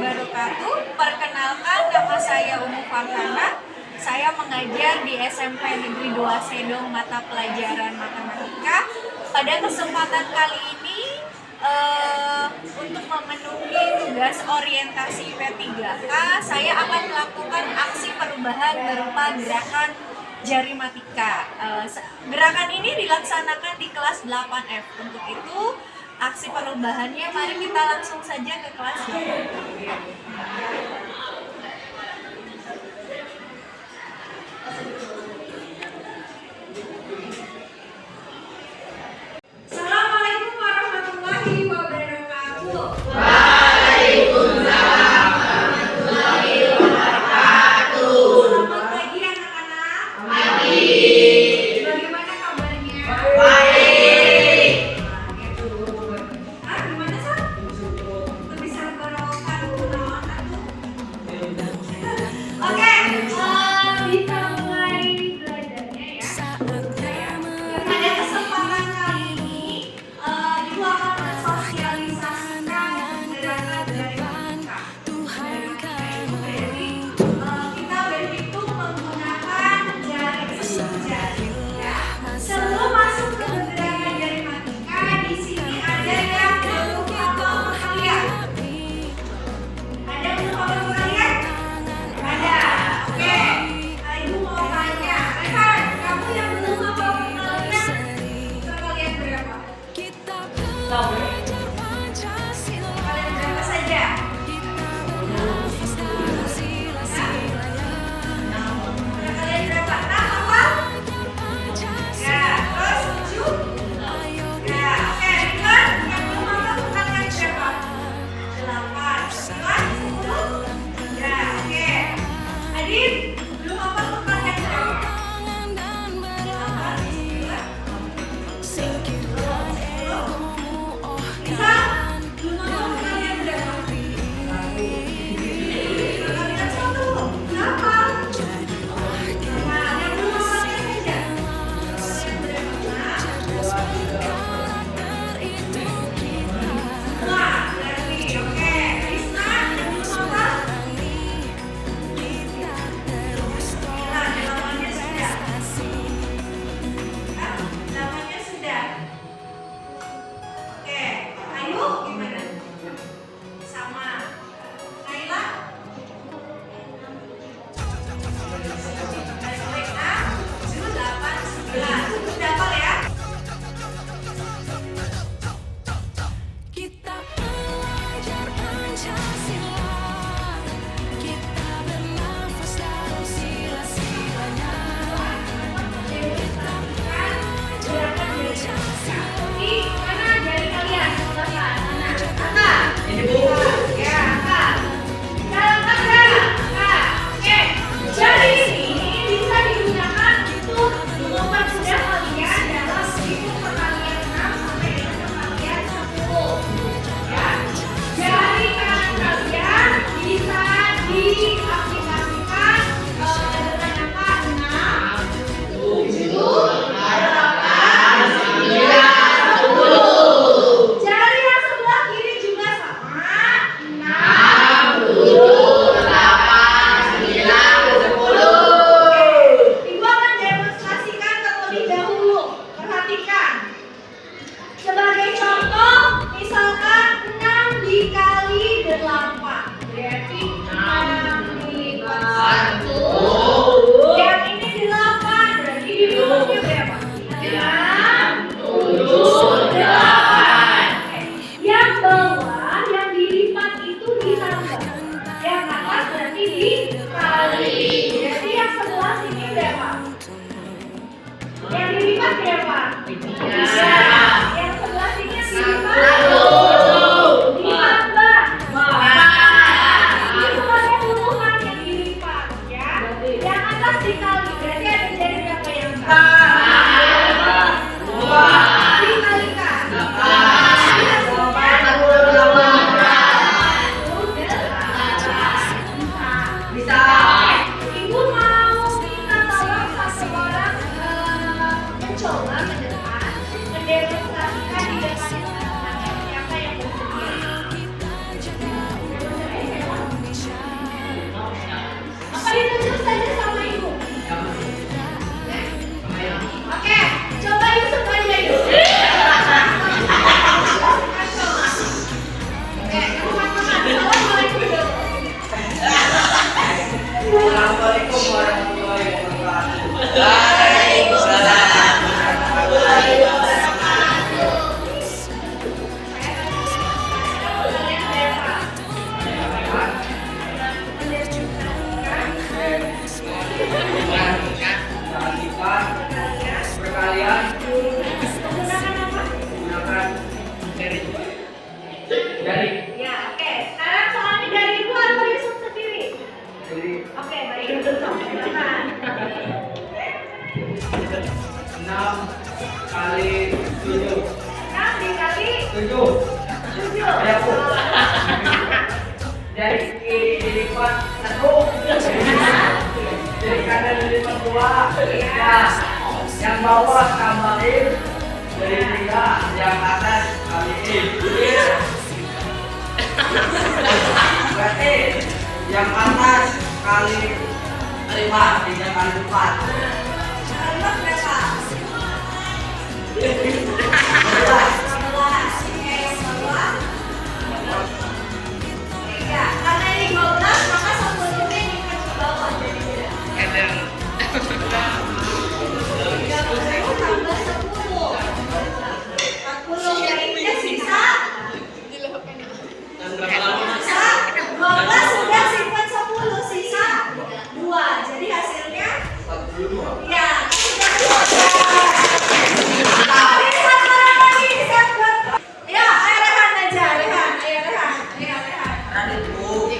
wabarakatuh. Perkenalkan, nama saya Umu Farhana. Saya mengajar di SMP Negeri 2 Sedong mata pelajaran matematika. Pada kesempatan kali ini untuk memenuhi tugas orientasi P3K, saya akan melakukan aksi perubahan berupa gerakan Jarimatika. Gerakan ini dilaksanakan di kelas 8F. Untuk itu, aksi perubahannya mari kita langsung saja ke kelas 8F. Assalamualaikum warahmatullahi wabarakatuh. Waalaikumsalam warahmatullahi wabarakatuh. Selamat pagi anak-anak. Pagi. Bagaimana kabarnya? Baik. Gimana Sar? Lebih seru barokah ya Bu. Dari kiri dilipat 1, dari kanan dilipat 2. Ya. Yang bawah tambahin dari 3, yang atas kaliin. Berarti yang atas kali 5, 3 kali 4. Karena ini 12, maka 10-nya diikat ke bawah jadi beda. 30 tambah 10. 40 jadinya sisa. Sisa 12 sudah simpan 10, sisa 2. Jadi hasilnya 42. ya, sudah 2. Bisa orang lagi, bisa buat. Ya, ayo Rehan aja, Rehan. Ayo Rehan. Ayo Rehan. Tadi Bu.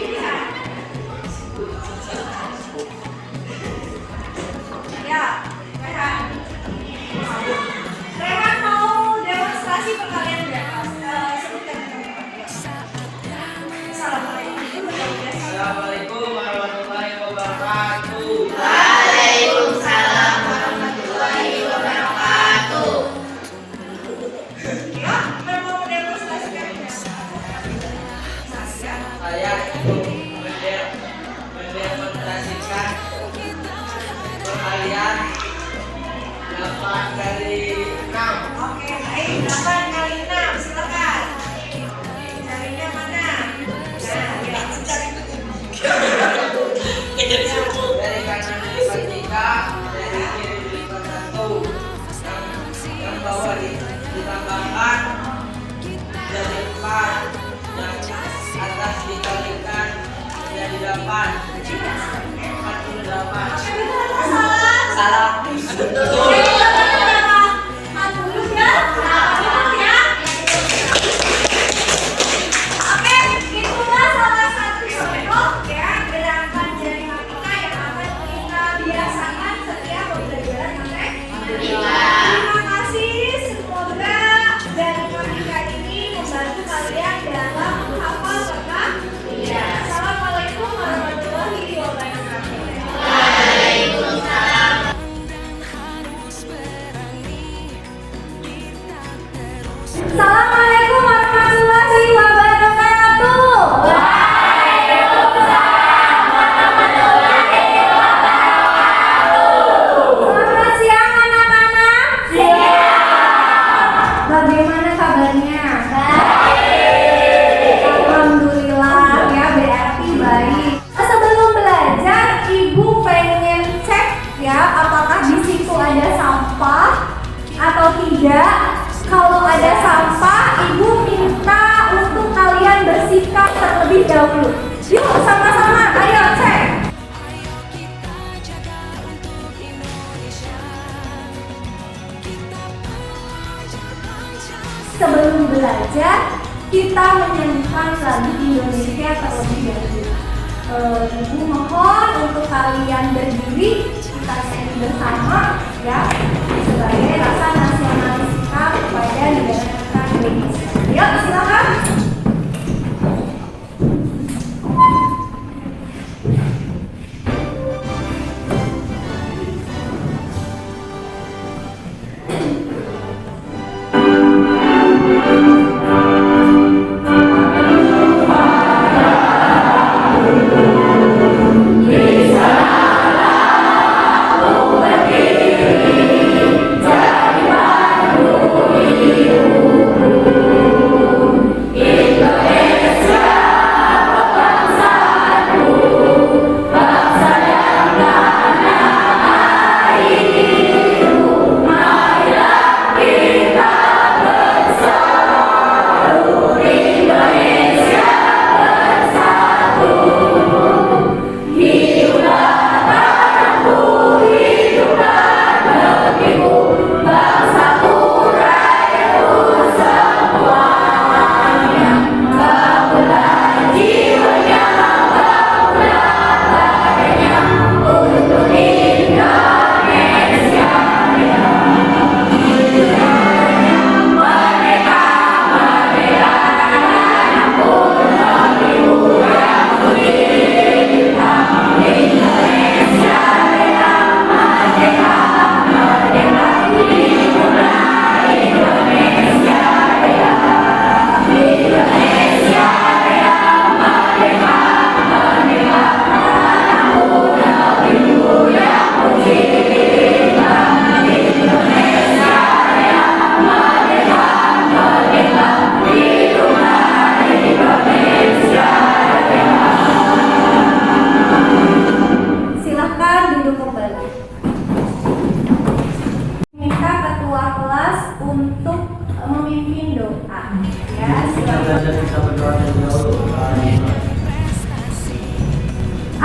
Ya, Rehan. Rehan mau demonstrasi perkalian enggak? Sebutkan teman-teman. Assalamualaikum. Assalamualaikum warahmatullahi wabarakatuh. Waalaikumsalam warahmatullahi wabarakatuh. Ya, mau demonstrasikan enggak? Saya mendemonstrasikan perkalian 8 kali 6. Oke, baik. 8 kali 6, silakan. Carinya mana? Nah, ya, cari. Dari kanan dilipat 3, dari kiri dilipat 1. Yang bawah ditambahkan jadi 4, yang atas dikalikan jadi 8. 48. Oke, betul atau salah? Salah. Oke, kita berapa? 40 ya? 40 ya? Oke, itulah salah satu contoh ya gerakan jari kita yang akan kita biasakan setiap pembelajaran matematika. Terima kasih, semoga gerakan kita ini membantu kalian dalam menghafal kata. Assalamualaikum warahmatullahi wabarakatuh. Assalamualaikum warahmatullahi wabarakatuh. Selamat siang anak-anak. Bagaimana kabarnya? Alhamdulillah ya, berarti baik. Sebelum belajar, Ibu pengen cek ya apakah di situ ada sampah atau tidak. Kalau ada sampah, Ibu minta untuk kalian bersihkan terlebih dahulu. Yuk sama-sama, ayo cek. Sebelum belajar, kita menyanyikan lagu Indonesia terlebih dahulu. Ibu mohon untuk kalian berdiri, kita nyanyi bersama ya sebagai rasa nasionalis kita kepada negara kita Indonesia. Yuk silakan. Jadi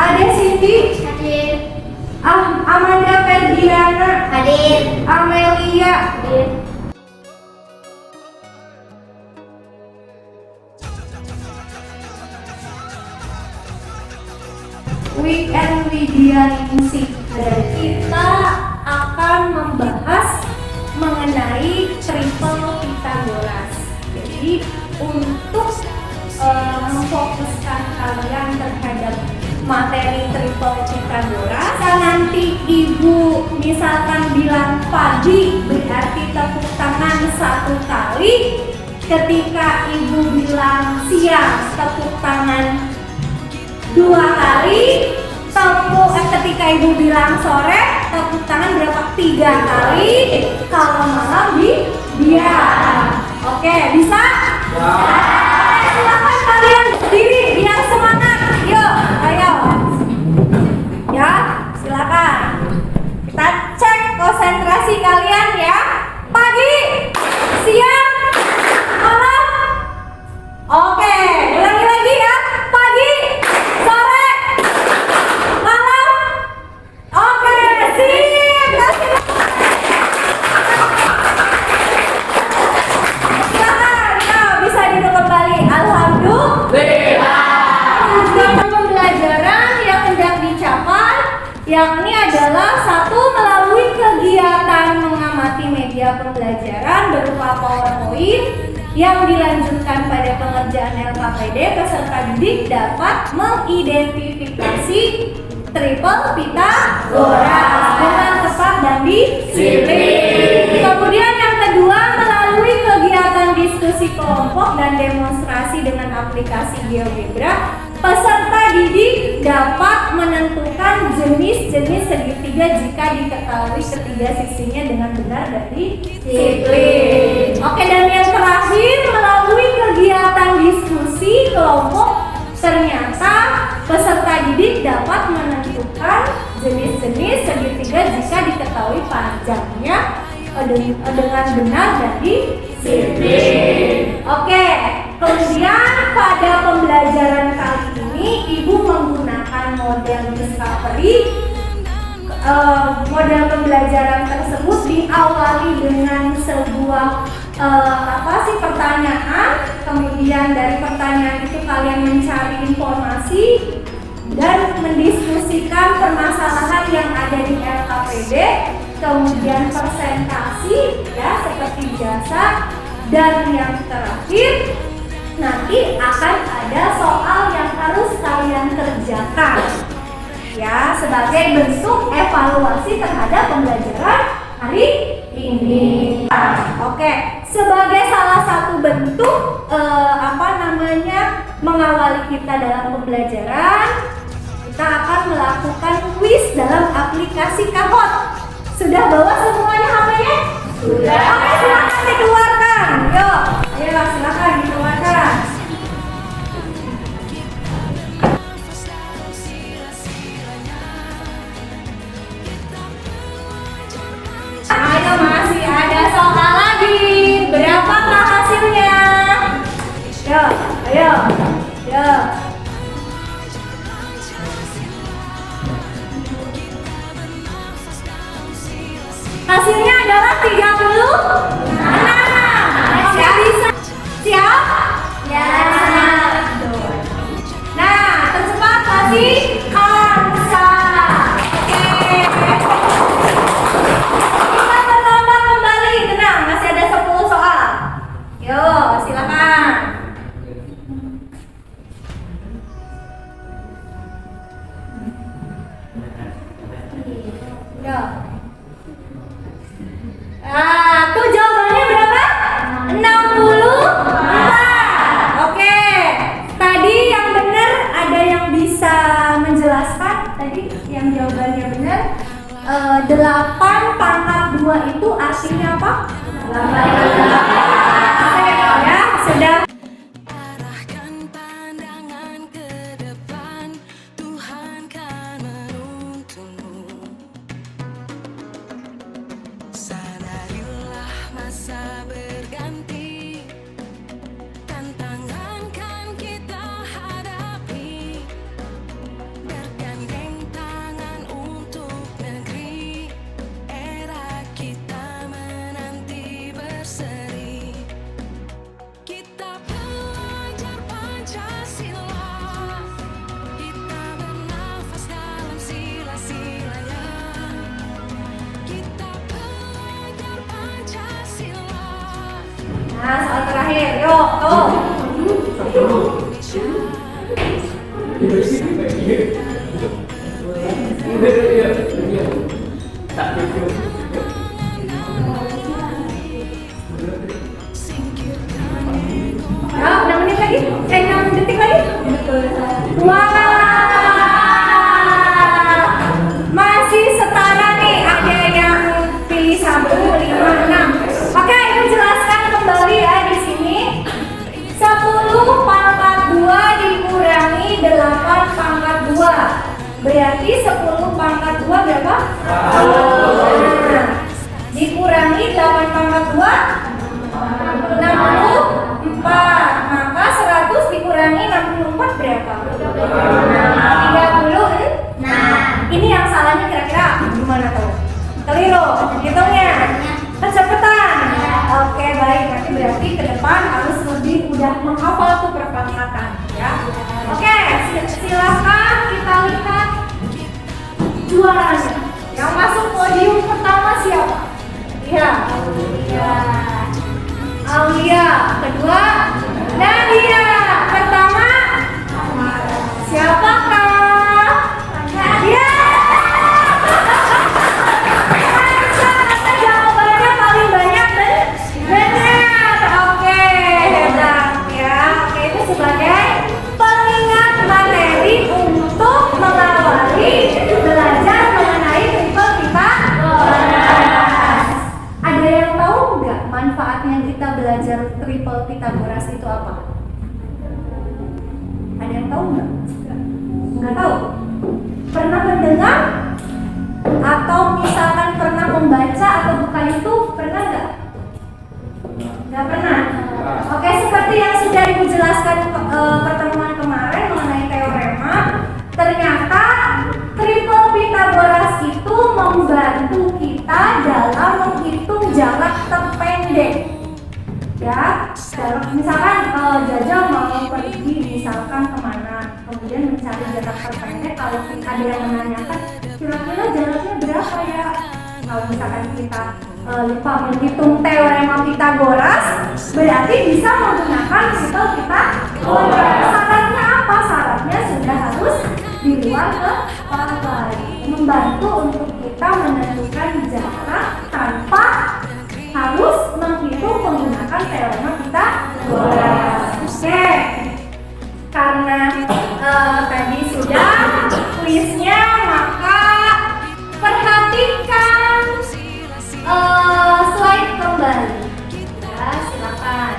Ade Cindy. Hadir. Amanda Ferdiana. Hadir. Amelia. Hadir. Weekend Widianingsih. Kita akan membahas mengenai triple Pythagoras. Jadi untuk memfokuskan kalian terhadap materi triple Pythagoras, nanti ibu misalkan bilang pagi berarti tepuk tangan 1 kali. Ketika ibu bilang siang tepuk tangan 2 kali. Ketika ibu bilang sore tepuk tangan berapa? 3 kali. Kalau malam diam. Oke, bisa? Silakan kalian berdiri biar semangat. Yuk, ayo. Ya, silakan. Kita cek konsentrasi kalian ya. Pagi, siang, malam. Oke, ulangi lagi ya. Pagi, sore, malam. Oke, sip. Silakan, ya, bisa duduk kembali. Alhamdulillah. Pembelajaran yang hendak dicapai yakni adalah 1. Melalui kegiatan mengamati media pembelajaran berupa PowerPoint yang dilanjutkan pada pengerjaan LKPD, peserta didik dapat mengidentifikasi triple Pythagoras dengan tepat dan disiplin. Kemudian yang kedua, melalui kegiatan diskusi kelompok dan demonstrasi dengan aplikasi GeoGebra, peserta didik dapat menentukan jenis-jenis segitiga jika diketahui ketiga sisinya dengan benar dan disiplin. Oke, dan yang terakhir, melalui kegiatan diskusi kelompok, ternyata peserta didik dapat menentukan jenis-jenis segitiga jika diketahui panjangnya dengan benar dan disiplin. Oke, kemudian pada pembelajaran kali ini ibu menggunakan model discovery. Model pembelajaran tersebut diawali dengan sebuah pertanyaan. Kemudian dari pertanyaan itu kalian mencari informasi dan mendiskusikan permasalahan yang ada di LKPD. Kemudian presentasi ya seperti biasa, dan yang terakhir nanti akan ada soal yang harus kalian kerjakan ya sebagai bentuk evaluasi terhadap pembelajaran hari ini. Oke, sebagai salah satu bentuk mengawali kita dalam pembelajaran, kita akan melakukan kuis dalam aplikasi Kahoot. Sudah bawa semuanya HP-nya? Sudah. Oke, silakan dikeluarkan. Yuk, ayo silakan dikeluarkan. Ayo, masih ada soal lagi. Berapakah hasilnya? Yuk, ayo. Yuk. Hasilnya adalah 36. Siap bisa? Siap? Ya. Nah, tercepat kasih Kansa. Oke. Kita berlomba kembali, tenang, masih ada 10 soal. Yuk, silakan. Yuk. Nah, tuh jawabannya berapa? 64. Oke. Tadi yang benar ada yang bisa menjelaskan? Tadi yang jawabannya benar 8 pangkat 2 itu artinya apa? 8. Ya, sudah. Toliro, tuh. Ya, 6 menit lagi? 6 detik lagi? Wah, masih setara nih, ada yang pilih 1, 5, 6. Oke, ini jelaskan kembali ya di sini. 10 pangkat 2 dikurangi 8 pangkat 2. Berarti 10 pangkat 2 berapa? Nah, dikurangi 8 pangkat 2 64. Maka 100 dikurangi 64 berapa? 30. Nah, ini yang salahnya kira-kira gimana tuh? Keliru, hitungnya kecepatan. Oke, baik. Berarti ke depan harus lebih mudah menghafal tuh perpangkatan ya. Oke, silakan kita lihat juaranya. Yang masuk podium pertama siapa? Iya, Aulia. Kedua, Nadia. Pertama, siapakah? Nadia. Jawabannya paling banyak benar. Oke, hebat ya. Oke, itu sebagai pengingat materi untuk mengawali belajar mengenai triple Pythagoras. Ada yang tahu nggak manfaatnya kita belajar triple Pythagoras itu apa? Ada yang tahu nggak? Nggak tahu? Pernah mendengar? Atau misalkan pernah membaca atau buka YouTube? Pernah nggak? Nggak pernah? Oke, seperti yang sudah Ibu jelaskan pertemuan kemarin mengenai teorema, ternyata triple Pythagoras itu membantu kita dalam menghitung jarak terpendek. Ya, misalkan Jajal mau pergi misalkan kemana, kemudian mencari jarak terpendek. Kalau ada yang menanyakan kira-kira jaraknya berapa ya, kalau misalkan kita lupa menghitung teorema Pythagoras, berarti bisa menggunakan triple Pythagoras. Syaratnya apa? Syaratnya sudah harus di luar kepala, membantu untuk kita menentukan jarak tanpa harus menghitung menggunakan teorema Pythagoras. Oke, karena tadi sudah kuisnya, maka perhatikan slide kembali. Ya, silakan.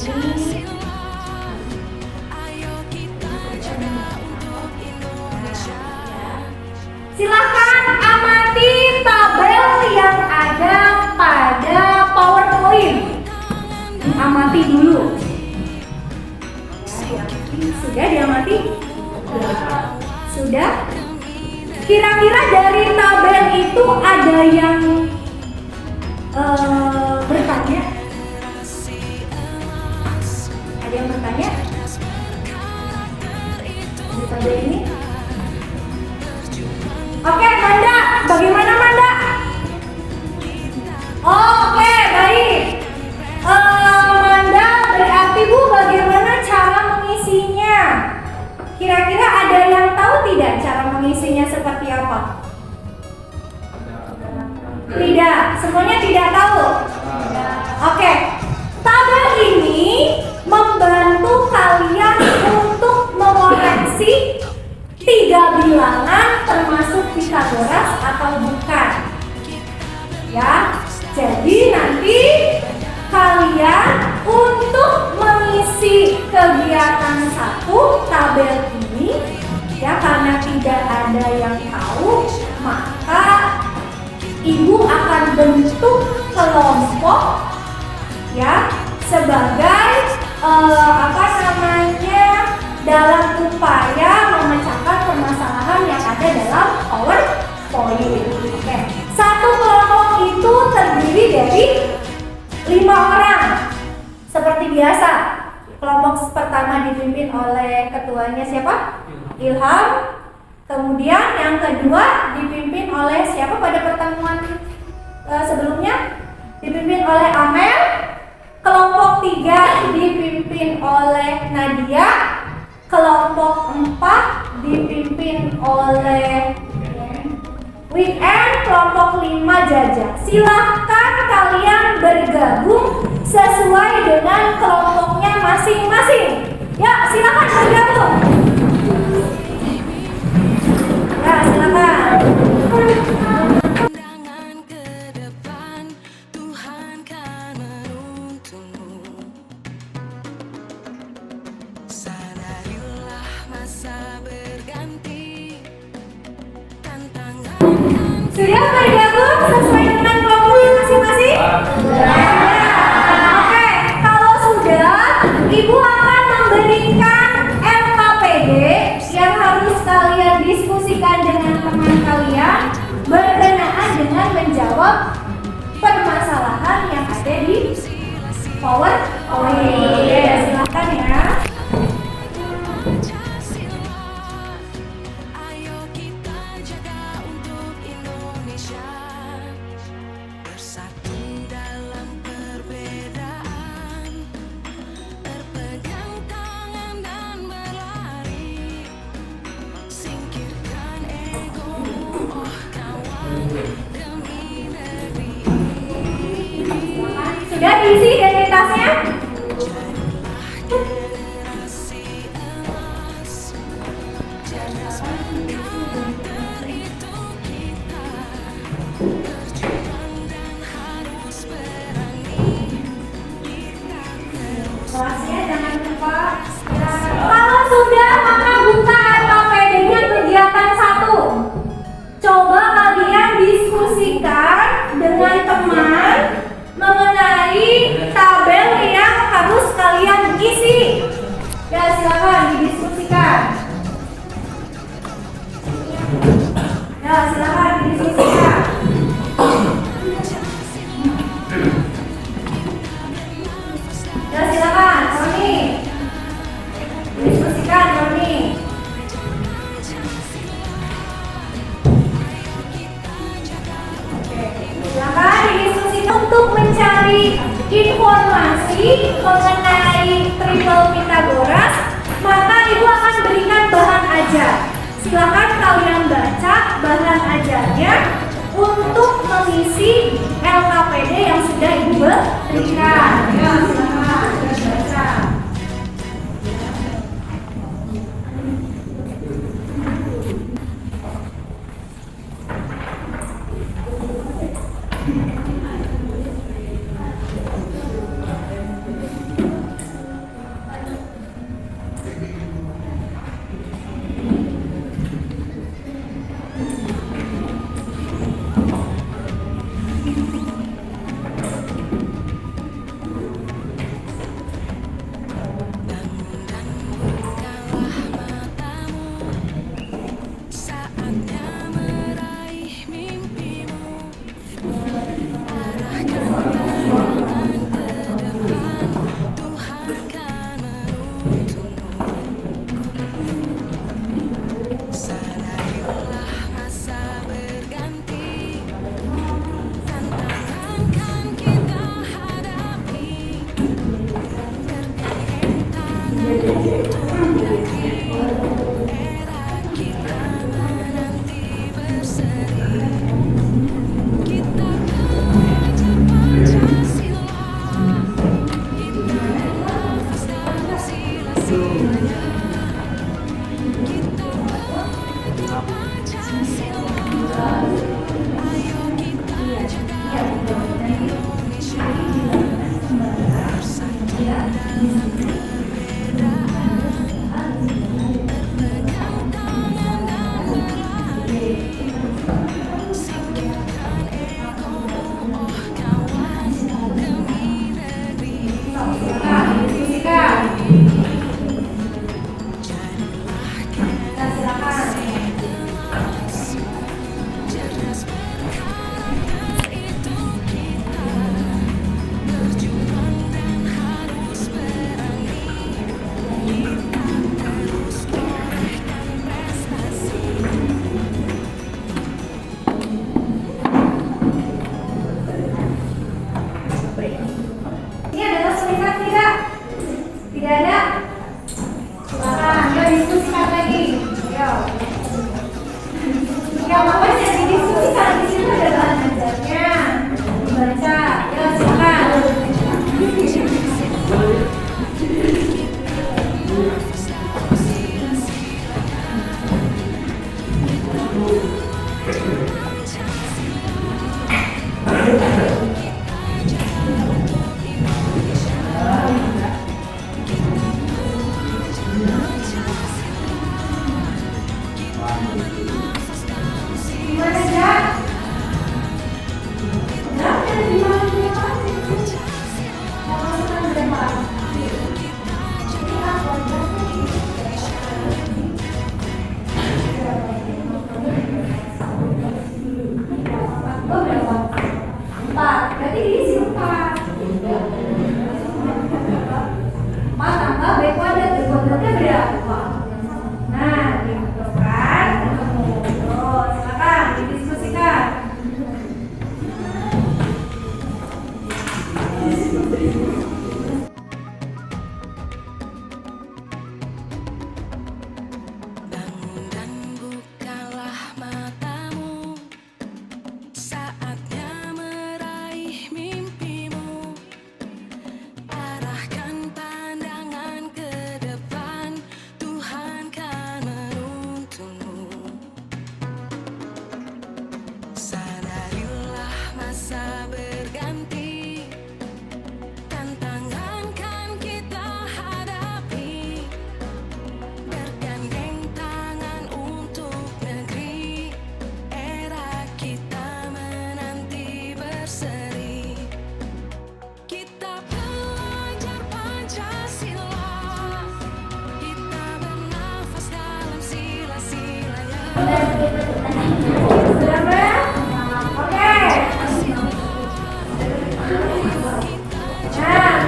Ini silakan amati tabel yang ada pada PowerPoint. Amati dulu. Ya, sudah diamati? Sudah? Kira-kira dari tabel itu ada yang bertanya? Ada yang bertanya? Di tabel ini? Oke, Manda, bagaimana Manda? Oke, baik. Manda, berarti Bu, bagaimana cara mengisinya? Kira-kira ada yang tahu tidak cara mengisinya seperti apa? Tidak, semuanya tidak tahu. Oke, tabel ini membantu kalian untuk mengoreksi 3 bilangan termasuk Pythagoras atau bukan. Ya, jadi nanti kalian untuk mengisi kegiatan 1 tabel ini, ya, karena tidak ada yang tahu, maka Ibu akan bentuk kelompok, ya, sebagai dalam upaya memecahkan permasalahan yang ada dalam PowerPoint. Oke. Satu kelompok itu terdiri dari 5 orang. Seperti biasa, kelompok pertama dipimpin oleh ketuanya siapa? Ilham. Kemudian yang kedua dipimpin oleh siapa pada pertemuan sebelumnya? Dipimpin oleh Amel. Kelompok 3 dipimpin oleh Nadia. Kelompok 4 dipimpin oleh Weekend. Kelompok 5 Jaja. Silahkan kalian bergabung sesuai dengan kelompoknya masing-masing. Ya, silakan bergabung. Ya, silakan. Pandangan ke depan, Tuhan kan menuntunmu. Sadarilah masa berganti, tantangan kan Sudah bergabung sesuai dengan kelompoknya masing-masing? Oke, kalau sudah, Ibu akan memberikan LKPD yang harus kalian diskusikan dengan teman kalian berkenaan dengan menjawab permasalahan yang ada di PowerPoint. Oke, silakan ya. Pancasila. Ayo kita jaga untuk Indonesia, bersatu dalam perbedaan, berpegang tangan dan berlari, singkirkan egomu, oh kawan, demi negeri ini. Sudah diisi identitasnya? Generasi emas, cerdas berkarakter itu kita, berjuang dan harus berani, kita terus. Kelasnya jangan lupa. Kalau sudah, maka buka LKPD-nya kegiatan 1. Coba kalian diskusikan dengan teman mengenai tabel yang harus kalian isi. Ya, silakan didiskusikan. Ya, silakan didiskusikan. Ya, silakan, Roni. Diskusikan, Roni. Silakan didiskusikan untuk mencari informasi mengenai triple Pythagoras. Maka Ibu akan berikan bahan ajar. Silakan kalian baca bahan ajarnya untuk mengisi LKPD yang sudah Ibu berikan. Ya, silakan baca. Gimana, Jak? Jak, ada di mana dia pasti? Kalau senang berapa? Ini apa? Oh, berapa? 4. Berarti diisi 4. 4 tambah B kuadrat. B kuadratnya berapa? Nah, gitu kan? Tuh, silakan didiskusikan. Bangun dan bukalah matamu, saatnya meraih mimpimu. Arahkan pandangan ke depan, Tuhan kan menuntunmu. Sadarilah masa berganti, tantangan kan kita hadapi. Bergandeng tangan untuk negeri, era kita menanti berseri. Kita pelajar Pancasila, kita bernafas dalam sila-silanya. Sudah, Mbak? Oke. Nah,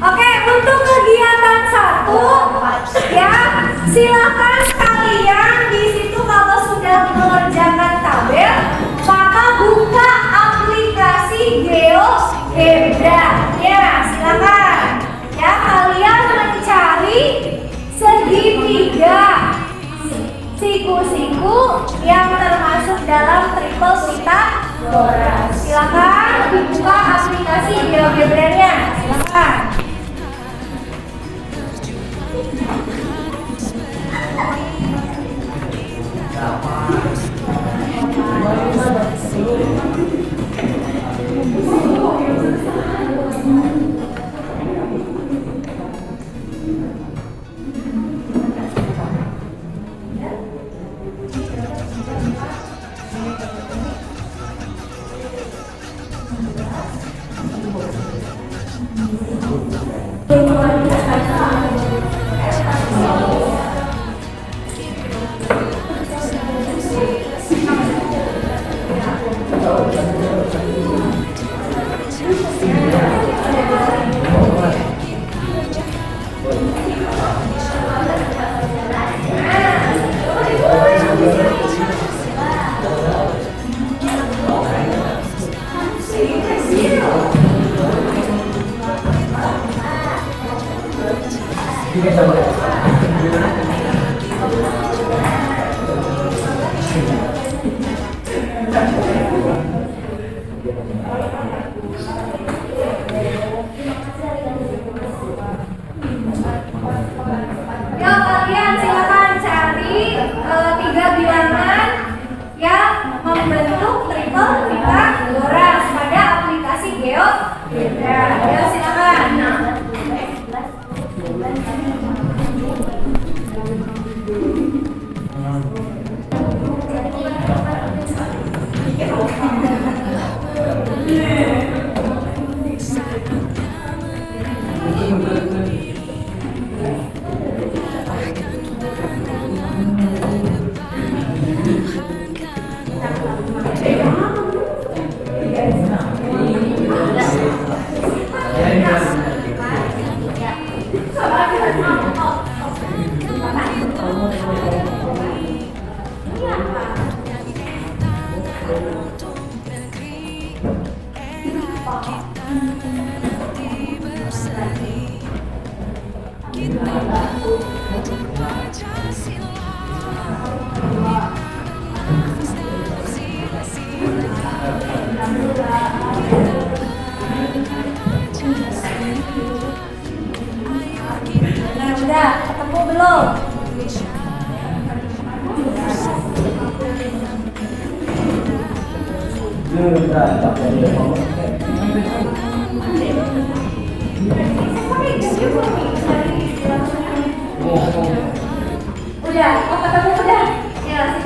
oke, untuk kegiatan 1 ya, silakan kalian di situ kalau sudah mengerjakan tabel, maka buka aplikasi GeoGebra. Ya, silakan. Ya, kalian mencari segitiga siku-siku yang termasuk dalam triple Pythagoras. Silakan dibuka aplikasi GeoGebra-nya. Silakan. Ya, kalian silakan cari 3 bilangan yang membentuk triple Pythagoras pada aplikasi GeoGebra. Ya, silakan. Untuk negeri, era kita menanti berseri. Kita belajar Pancasila, kita bernafas dalam sila-silanya. Kita belajar Pancasila, ayo kita Nah, udah ketemu belum? Udah, oh ketemu udah. Ya,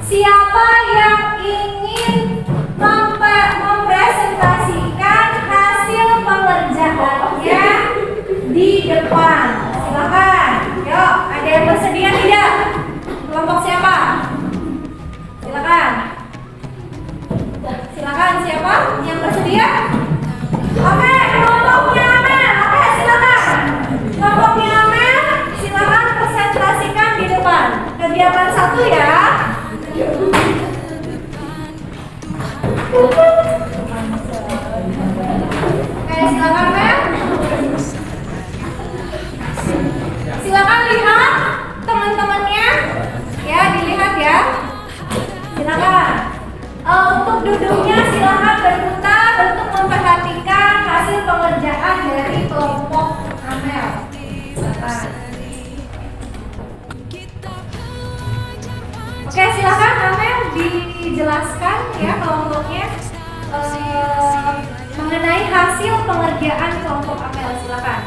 Siapa yang ingin mempresentasikan hasil pengerjaannya di depan? Silakan. Yuk, ada yang bersedia tidak? Kelompok siapa? Silakan. Silakan, siapa yang bersedia? Oke, kelompoknya Amel. Oke, silakan. Kelompoknya Amel, silakan presentasikan di depan. Kegiatan 1 ya. Oke, silakan Mel. Silakan lihat teman-temannya. Ya, dilihat ya. Silakan. Untuk duduknya silakan berputar untuk memperhatikan hasil pengerjaan dari kelompok Amel. Silakan. Oke, silakan Amel dijelaskan ya kelompoknya mengenai hasil pengerjaan kelompok Amel. Silakan.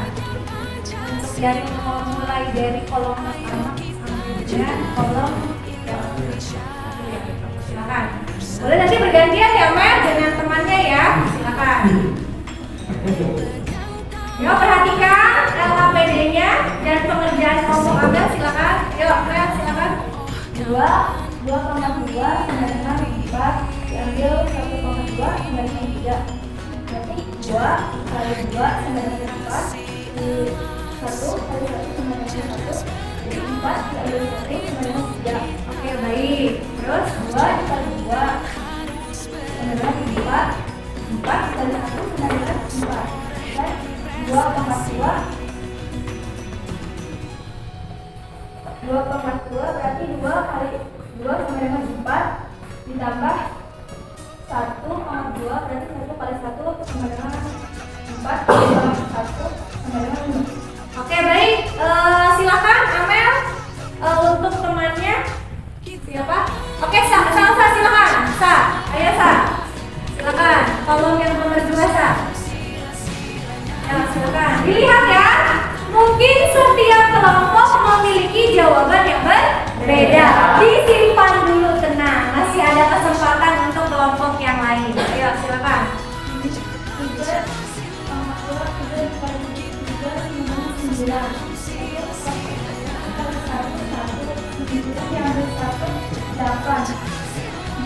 Untuk dari mulai dari kolom pertama sampai kolom silakan. Boleh nanti bergantian ya Mel dengan temannya ya. Silakan. Yuk perhatikan LHPD-nya dan pengerjaan kelompok Amel. Silakan. Yuk Mel silakan. 2,2 sama dengan 4 diambil 1,2 sama dengan 3. Berarti 2 kali 2 sama dengan 4. 1 kali 1 sama dengan 1. Jadi 4 diambil 1 sama dengan 3. Oke baik. Terus 2 dikali 2 sama dengan 4. 4 kali 1 sama dengan 4. Dan 2,2 berarti 2 kali 2 sama dengan 4 ditambah 1,2 berarti 1 kali 1 sama dengan 4 ditambah 1 sama dengan 5. Oke baik, silakan Amel untuk temannya siapa? Oke Salsa silakan. Sa, ayo Sa. Silakan, kolom yang nomor 2 Sa. Ya silakan. Dilihat ya. Mungkin setiap kelompok memiliki jawaban yang berbeda. Disimpan dulu tenang. Masih ada kesempatan untuk kelompok yang lain. Ayo silakan.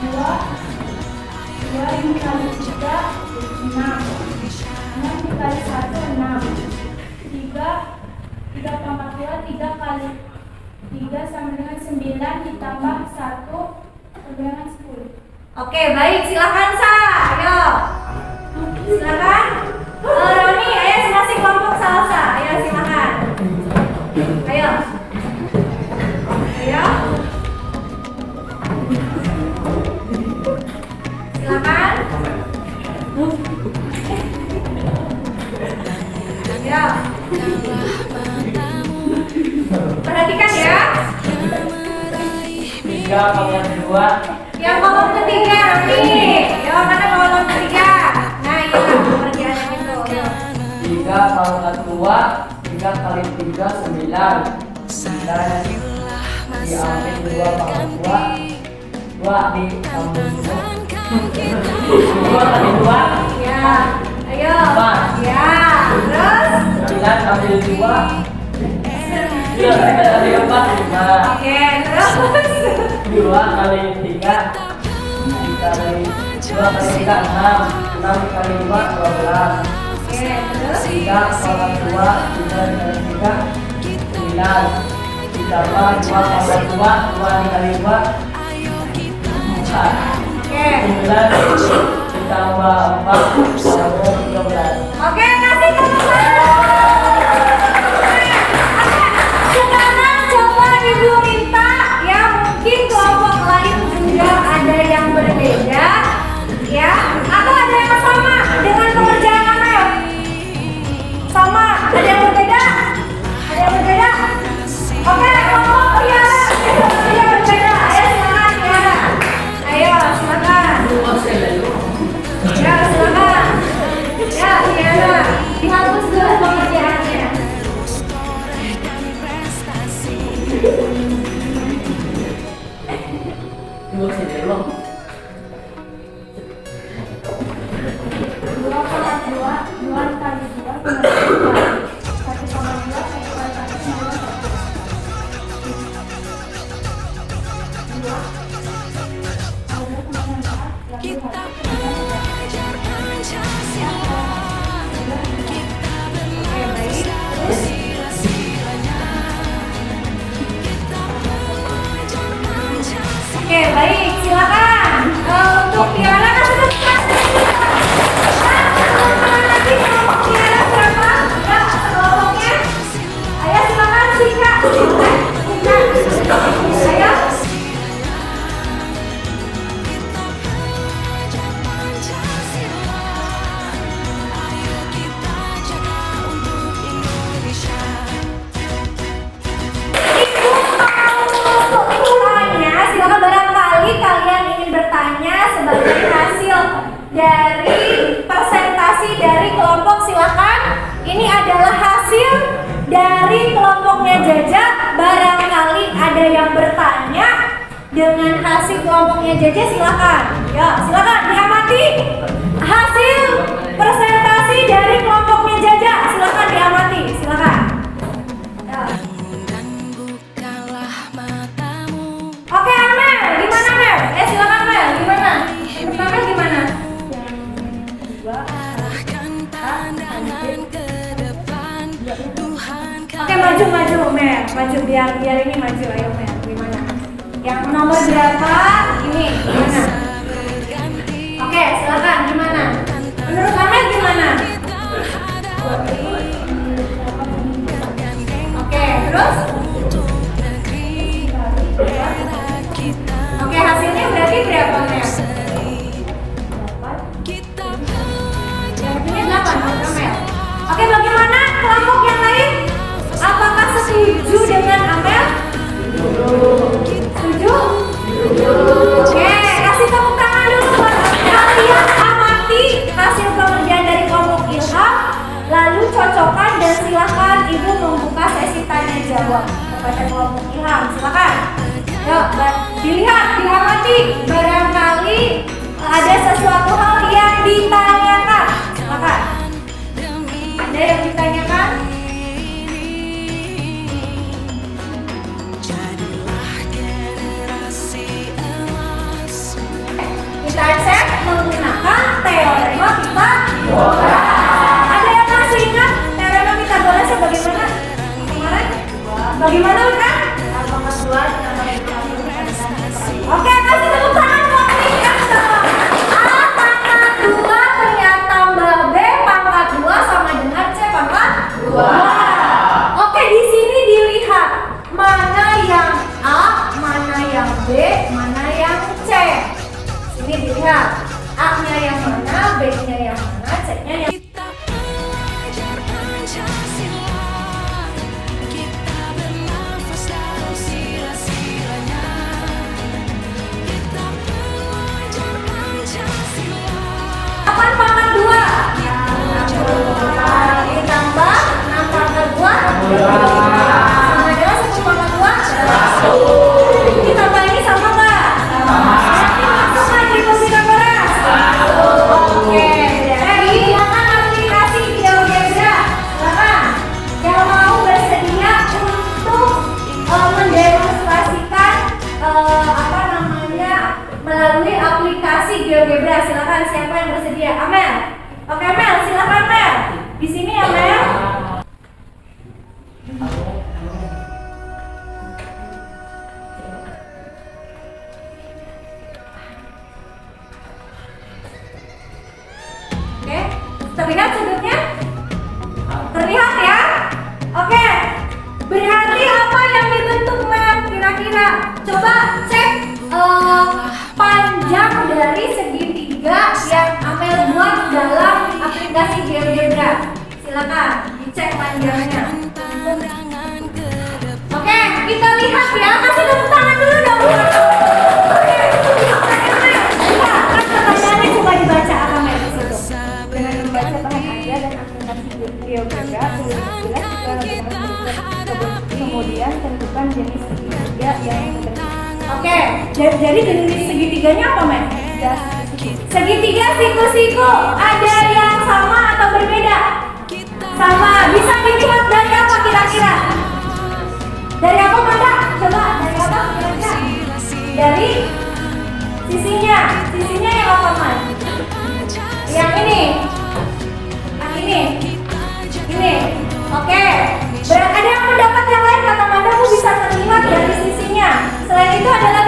2 dikali 3 6. 6 dikali 1 6. 3 kali 3 sama dengan 9 ditambah 1 sama dengan 10. Oke baik, silakan Sa. Ayo silakan. Roni, ayo masih kelompok Salsa. Ayo silakan. Ayo. Ayo. Silakan. Ayo. Perhatikan ya. 3 kolom 2. Yang kolom ketiga nih. Ya, mana kolom ketiga? Nah, iya pengerjaan yang itu. 3 pangkat 2. 3 kali 3 9. Dan diambil 2 pangkat 2. 2 diambil 2 kali 2. Ya. Ayo. 4. Ya. Terus 9 ambil 2. Iya, 3 kali 4 5. oke, terus 2 kali 3 dikali 2 kali 3 6. 6 kali 2 12. oke, terus 3 pangkat 2. 3 dikali 3 9. Ditambah 2 pangkat 2. 2 dikali 2 4. oke. 9 ditambah 4 sama 13. Oke, kasih tepuk tangan. Sekarang coba Ibu minta ya, mungkin kelompok lain juga ada yang berbeda ya, atau ada yang sama dengan pengerjaan Amel. Sama, ada yang berbeda? Ada yang berbeda? Oke, kelompok Tiara ada yang berbeda. Ayo silakan Tiara. Ayo silakan. Ya silakan. Ya Tiara. Tunggu sini belum. 2,2 dikali 2 1,2 Kita belajar Pancasila, kita bernafas sila-silanya. Kita belajar Pancasila. Oke, baik, silakan. Untuk Tiara kasih tepuk lagi kelompok Tiara berapa? Ya, kelompoknya. Ayo silakan Sika. Sika. Ayo. Ayo kita jaga untuk Indonesia. Pertanyaannya, silakan barangkali kalian ingin bertanya sebagai hasil dari presentasi dari kelompok, silakan. Ini adalah hasil dari kelompoknya Jaja. Barangkali ada yang bertanya dengan hasil kelompoknya Jaja, silakan. Ya, silakan diamati hasil presentasi dari kelompoknya Jaja. Silakan diamati, silakan. Ya. Dan bukalah matamu. Oke, Amel, gimana Mel? Silakan Mel, gimana? Pertama gimana? Arahkan pandangan ke depan. Tuhan Oke, maju Mel, maju biar ini maju, ayo Mel, gimana? Yang nomor berapa? Ini, gimana? berganti. Oke, silakan, gimana? Menurut Amel gimana? Oke, terus? Untuk negeri kita. Oke, hasilnya berarti berapa Mel? Kita belajar Ini 8 menurut Amel. Oke, bagaimana kelompok yang lain? Apakah setuju dengan Amel? Setuju? Oke, kasih tepuk tangan dulu buat kalian. Amati hasil pengerjaan dari kelompok Ilham, lalu cocokkan dan silakan Ibu membuka sesi tanya jawab kepada kelompok Ilham. Silakan. Yuk, dilihat, diamati. Barangkali ada sesuatu hal yang ditanyakan. Silakan. Ada yang ditanyakan? Jadilah generasi emas. Kita cek menggunakan teorema Pitagora. Ada yang masih ingat teorema Pitagora bagaimana? Kemarin? Bagaimana kan? Oke, kasih tepuk tangan buat Nika. A pangkat 2 ternyata Mbak B pangkat 2 sama dengan C pangkat 2. Oke, di sini dilihat mana yang A, mana yang B, mana yang C. Ini dilihat A-nya yang mana, B-nya yang mana, C-nya yang Kita belajar Pancasila. Kita bernafas dalam sila-silanya. Kita belajar Pancasila. 8 pangkat 2 ditambah 6 pangkat 2 sama dengan 10 pangkat 2 ditambah ini sama nggak? Berarti masuk nggak di Pitagora? Oke, jadi silakan aplikasi GeoGebra. Silakan yang mau bersedia untuk mendemonstrasikan apa namanya melalui aplikasi GeoGebra. Silakan, siapa yang bersedia? Amel. Oke Mel, silakan Mel. Di sini ya Mel. Oke, terlihat sudutnya? Terlihat ya? Oke, berarti apa yang dibentuk Mel kira-kira? Coba cek panjang dari segitiga yang Amel buat dalam aplikasi GeoGebra. Silakan dicek panjangnya. Pandangan ke depan. Oke, kita lihat ya. Kasih tepuk tangan dulu dong. Oke, lihat kan pertanyaannya coba dibaca apa Mel di situ. Dengan membaca bahan anda dan aplikasi GeoGebra, kemudian tentukan jenis segitiga yang terjadi. Oke, Jadi jenis segitiganya apa, Men? Segitiga siku-siku ada yang sama atau berbeda? Sama. Bisa dilihat dari apa kira-kira? Dari apa, Manda? Coba dari apa kira-kira? Dari sisinya. Sisinya yang apa, Man? Yang ini. Ini. Oke. Ada yang pendapat yang lain kata Manda, aku bisa terlihat dari sisinya. Selain itu ada